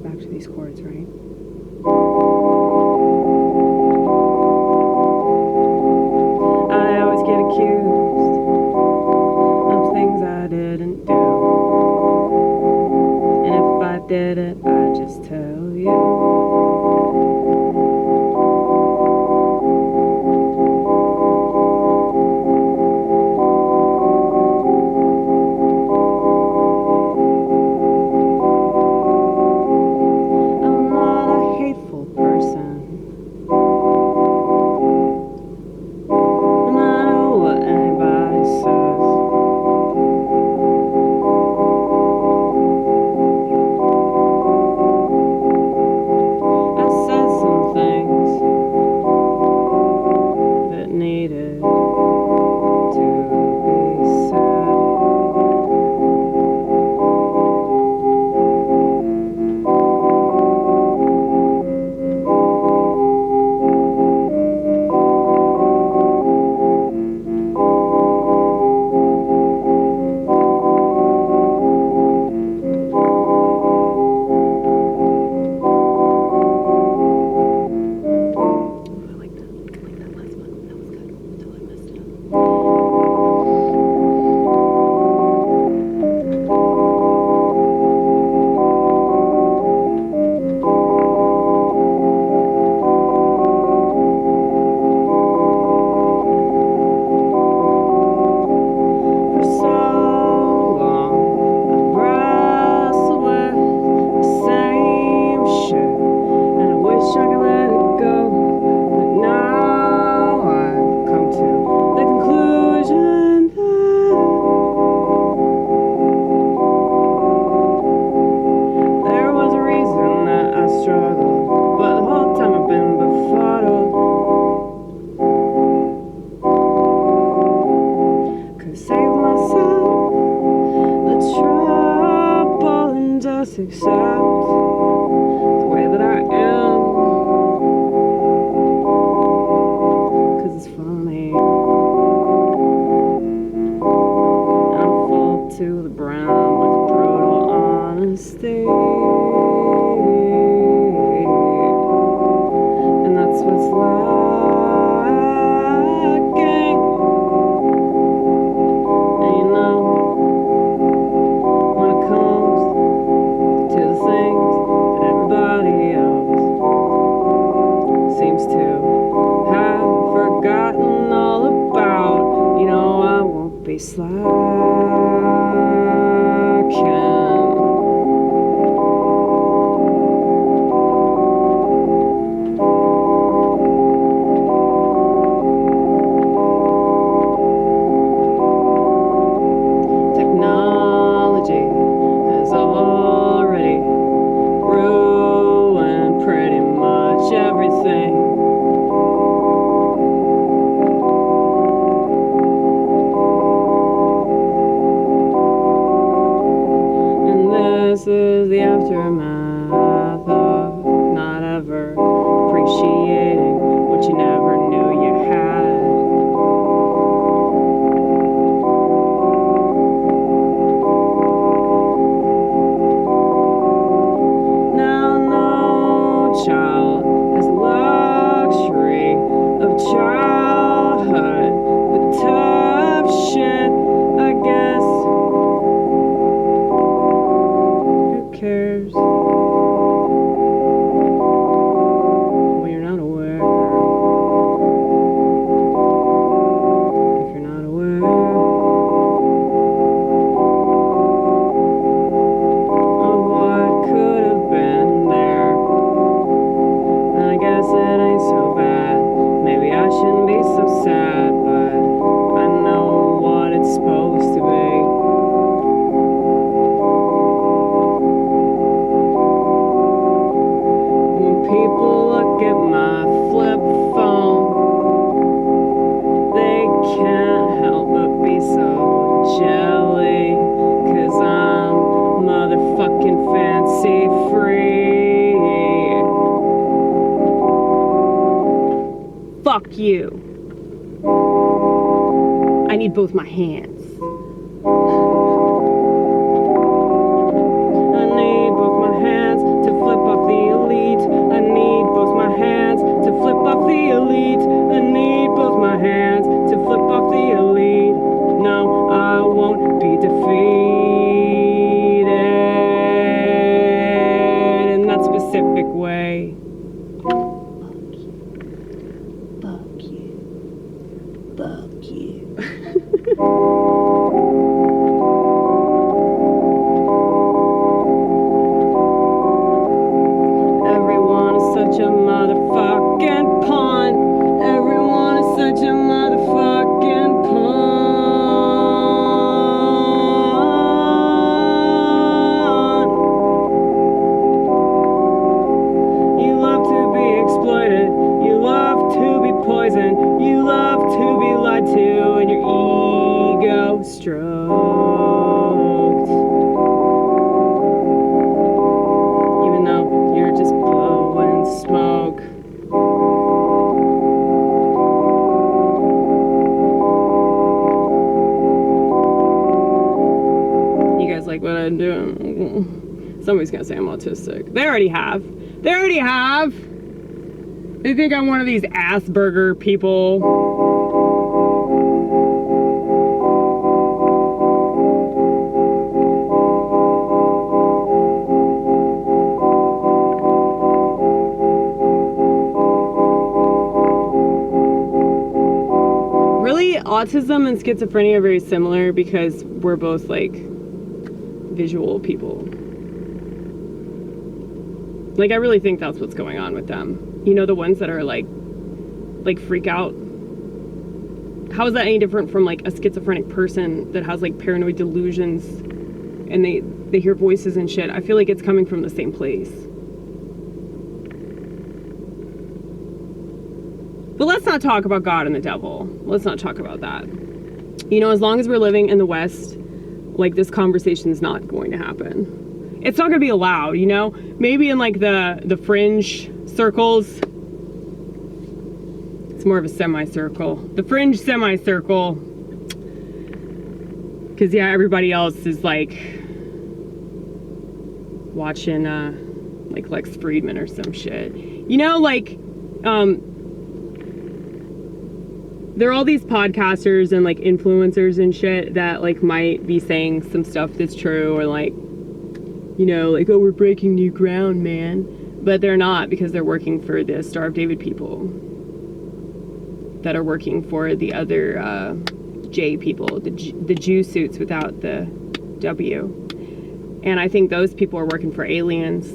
back to these chords, right? I always get accused of things I didn't do. And if I did it, I'd just tell you. Accept the way that I am, 'cause it's funny. I'm full to the brim with brutal honesty, and that's what's lacking. And you know, when it comes to the things that everybody else seems to have forgotten all about, you know, I won't be slacking. Technology has already ruined pretty much everything. And this is the aftermath of not ever appreciating what you never knew you had. Child has the luxury of childhood, but tough shit, I guess. Who cares when you're not aware? If you're not aware of what could have been there, I guess it ain't so bad. Maybe I shouldn't be so sad, but I know what it's supposed to be. When people look at my flip phone, they can't help but be so jelly, 'cause I'm motherfucking fancy free. Fuck you. I need both my hands. I need both my hands to flip like what I'm doing. Somebody's gonna say I'm autistic. They already have. They think I'm one of these Asperger people. Really, autism and schizophrenia are very similar because we're both like visual people. Like, I really think that's what's going on with them. You know, the ones that are like freak out. How is that any different from like a schizophrenic person that has like paranoid delusions and they hear voices and shit? I feel like it's coming from the same place. But let's not talk about God and the devil. Let's not talk about that. You know, as long as we're living in the West, like, this conversation is not going to happen. It's not going to be allowed, you know? Maybe in like the fringe circles. It's more of a semicircle. The fringe semicircle. Because, yeah, everybody else is like watching like Lex Friedman or some shit. You know, like, there are all these podcasters and like influencers and shit that like might be saying some stuff that's true, or like, you know, like, oh, we're breaking new ground, man. But they're not, because they're working for the Star of David people that are working for the other J people, the Jew suits without the W. And I think those people are working for aliens.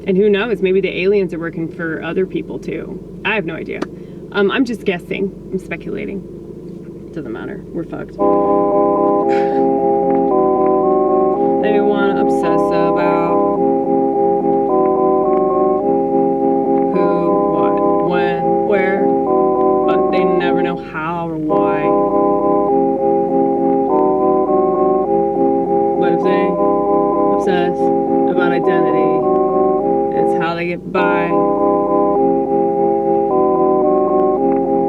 And who knows, maybe the aliens are working for other people too. I have no idea. I'm just guessing. I'm speculating. Doesn't matter. We're fucked. They want to obsess about who, what, when, where, but they never know how or why. But if they obsess about identity, it's how they get by.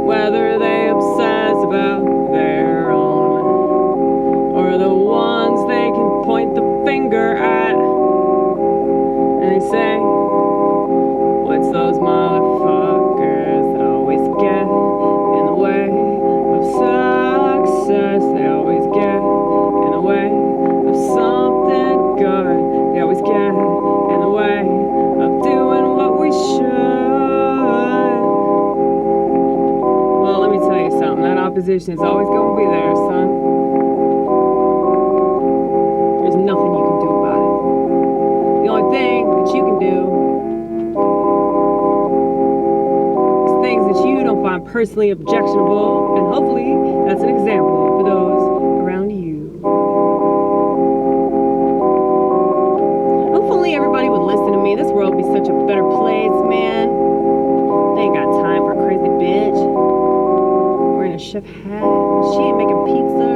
Whether they obsess about their own or the ones they can point the finger at, and they say, what's those motherfuckers that always get in the way of success? They always get in the way of something good. They always get in the way of doing what we should. That opposition is always going to be there, son. There's nothing you can do about it. The only thing that you can do is things that you don't find personally objectionable, and hopefully that's an example for those around you. Hopefully everybody would listen to me. This world would be such a better place, man. They ain't got time for a crazy bitch. A chef hat. She ain't making pizza